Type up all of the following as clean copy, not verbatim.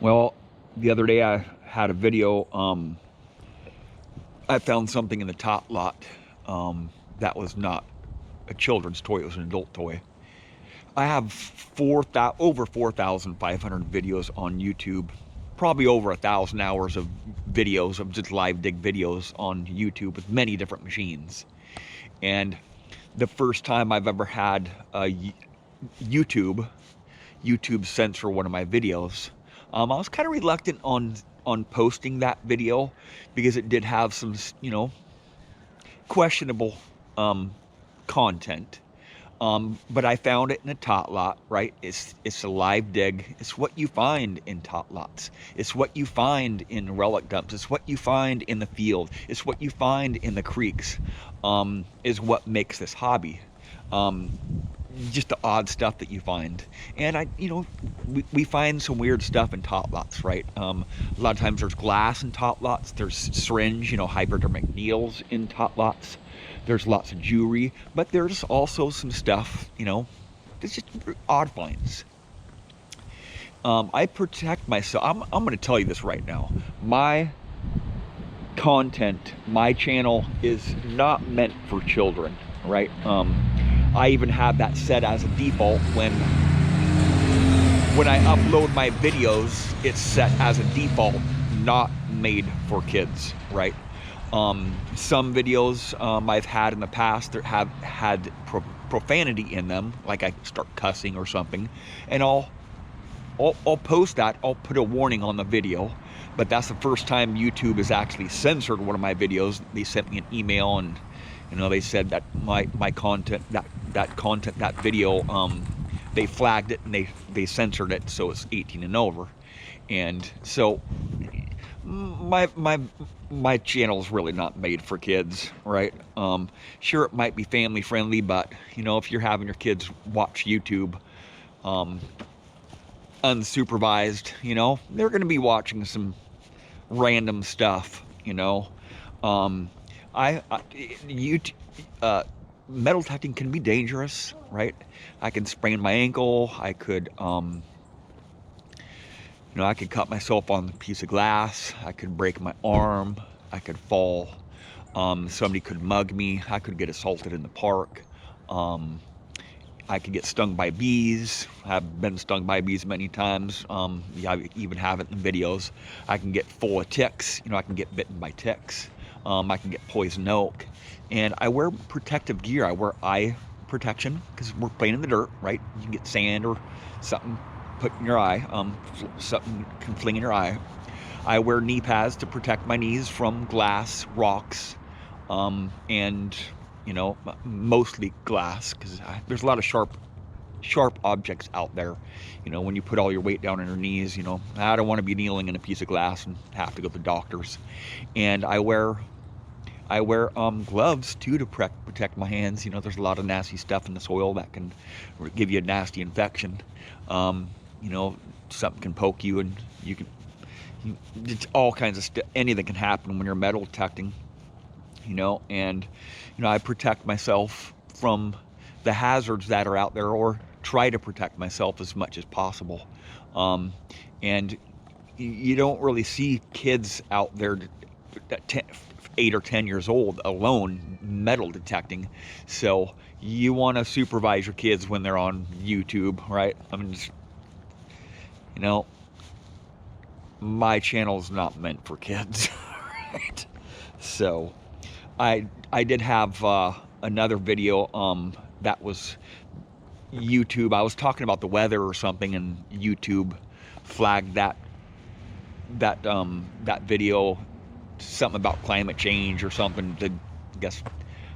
Well, the other day I had a video. I found something in the top lot that was not a children's toy, it was an adult toy. I have over 4,500 videos on YouTube, probably over 1,000 hours of videos of just live dig videos on YouTube with many different machines. And the first time I've ever had a YouTube censor one of my videos, I was kind of reluctant on posting that video because it did have some, questionable content. But I found it in a tot lot, right? It's a live dig. It's what you find in tot lots. It's what you find in relic dumps. It's what you find in the field. It's what you find in the creeks. Is what makes this hobby. Just the odd stuff that you find. And we find some weird stuff in tot lots, right? A lot of times there's glass in tot lots. There's syringe, hypodermic needles in tot lots. There's lots of jewelry, but there's also some stuff, it's just odd finds. I protect myself. I'm going to tell you this right now. My content, my channel is not meant for children, right? I even have that set as a default. When I upload my videos, it's set as a default, not made for kids, right? Some videos I've had in the past that have had profanity in them, like I start cussing or something, and I'll post that. I'll put a warning on the video, but that's the first time YouTube has actually censored one of my videos. They sent me an email, and they said that my content, that video, they flagged it and they censored it, so it's 18 and over. And so my channel is really not made for kids, right? Sure, it might be family friendly, but if you're having your kids watch YouTube unsupervised, they're going to be watching some random stuff. Metal detecting can be dangerous, right? I can sprain my ankle. I could I could cut myself on a piece of glass. I could break my arm. I could fall. Somebody could mug me. I could get assaulted in the park. I could get stung by bees. I've been stung by bees many times. I even have it in videos. I can get full of ticks. I can get bitten by ticks. I can get poison oak. And I wear protective gear. I wear eye protection because we're playing in the dirt, right? You can get sand or something put in your eye, something can fling in your eye. I wear knee pads to protect my knees from glass, rocks, and mostly glass, because there's a lot of sharp objects out there. When you put all your weight down on your knees, I don't want to be kneeling in a piece of glass and have to go to the doctors. And I wear gloves too to protect my hands. There's a lot of nasty stuff in the soil that can give you a nasty infection. Something can poke you, and it's all kinds of stuff. Anything can happen when you're metal detecting, and I protect myself from the hazards that are out there, or try to protect myself as much as possible. And you don't really see kids out there 8 or 10 years old alone metal detecting, so you want to supervise your kids when they're on YouTube, right? My channel's not meant for kids, right? So I did have another video that was YouTube. I was talking about the weather or something, and YouTube flagged that video, something about climate change or something. I guess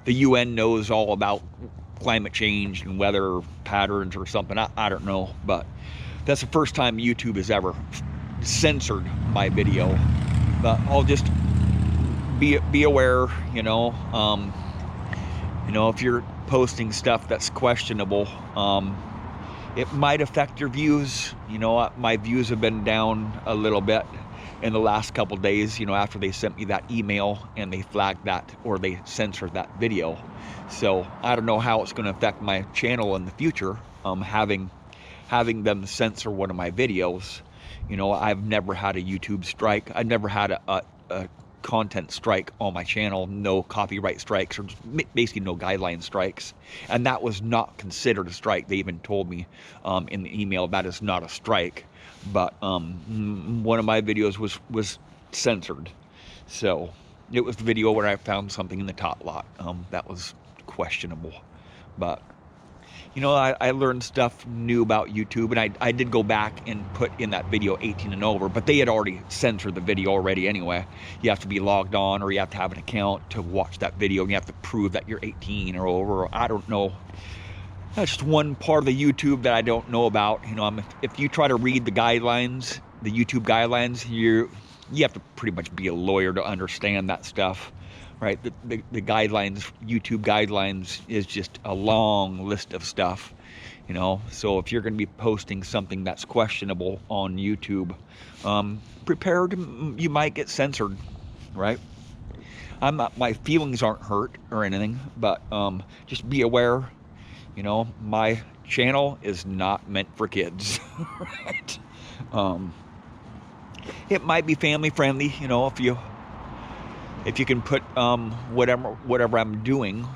the UN knows all about climate change and weather patterns or something. I don't know, but that's the first time YouTube has ever censored my video. But I'll just be aware, if you're posting stuff that's questionable, it might affect your views. My views have been down a little bit in the last couple days, after they sent me that email and they flagged that, or they censored that video. So I don't know how it's going to affect my channel in the future, having having them censor one of my videos. You know, I've never had a YouTube strike. I've never had a content strike on my channel, no copyright strikes, or just basically no guideline strikes. And that was not considered a strike. They even told me in the email that is not a strike. But one of my videos was censored. So it was the video where I found something in the tot lot that was questionable. But you know, I learned stuff new about YouTube, and I did go back and put in that video 18 and over, but they had already censored the video already anyway. You have to be logged on, or you have to have an account to watch that video, and you have to prove that you're 18 or over, or I don't know. That's just one part of the YouTube that I don't know about. You know, if you try to read the guidelines, the YouTube guidelines, you have to pretty much be a lawyer to understand that stuff. Right, the guidelines, YouTube guidelines, is just a long list of stuff, you know. So if you're going to be posting something that's questionable on YouTube, prepare to, you might get censored, right? My feelings aren't hurt or anything, but just be aware, you know, my channel is not meant for kids, right? It might be family friendly, you know, if you can put whatever I'm doing,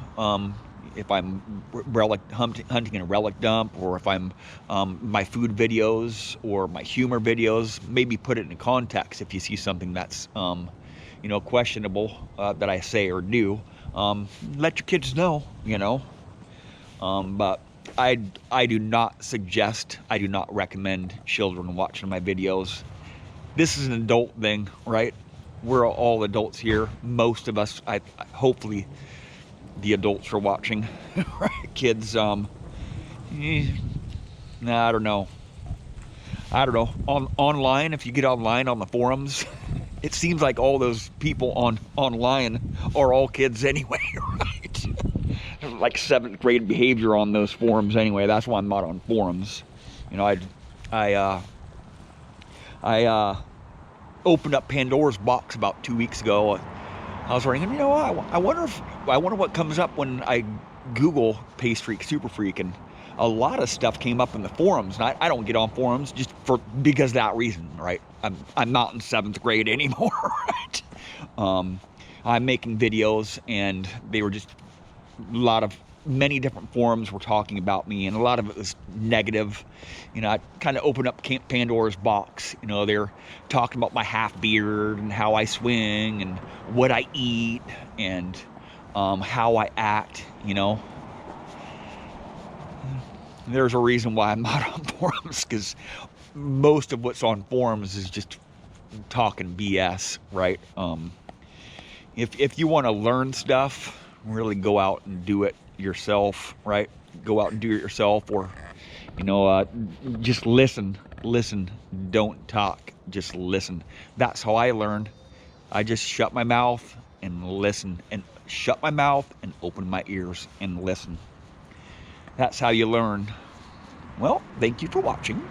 if I'm hunting in a relic dump, or if I'm my food videos or my humor videos, maybe put it in context. If you see something that's you know, questionable that I say or do, let your kids know, you know. But I do not suggest, I do not recommend children watching my videos. This is an adult thing, right? We're all adults here. Most of us, hopefully the adults are watching, right? Kids, nah, I don't know. Online, if you get online on the forums, it seems like all those people online are all kids anyway, right? Like 7th grade behavior on those forums anyway. That's why I'm not on forums. You know, I opened up Pandora's box about 2 weeks ago. I was wondering, you know, I wonder what comes up when I Google Paystreak, Superfreak, and a lot of stuff came up in the forums. And I don't get on forums just because of that reason, right? I'm not in 7th grade anymore, right? I'm making videos, and they were just many different forums were talking about me, and a lot of it was negative. You know, I kind of opened up Pandora's box. You know, they're talking about my half beard and how I swing and what I eat and how I act, you know. There's a reason why I'm not on forums, because most of what's on forums is just talking BS, right? If you want to learn stuff, really go out and do it yourself, right? Go out and do it yourself, or you know, just listen, don't talk, just listen. That's how I learned. I just shut my mouth and listen, and shut my mouth and open my ears and listen. That's how you learn. Well, thank you for watching.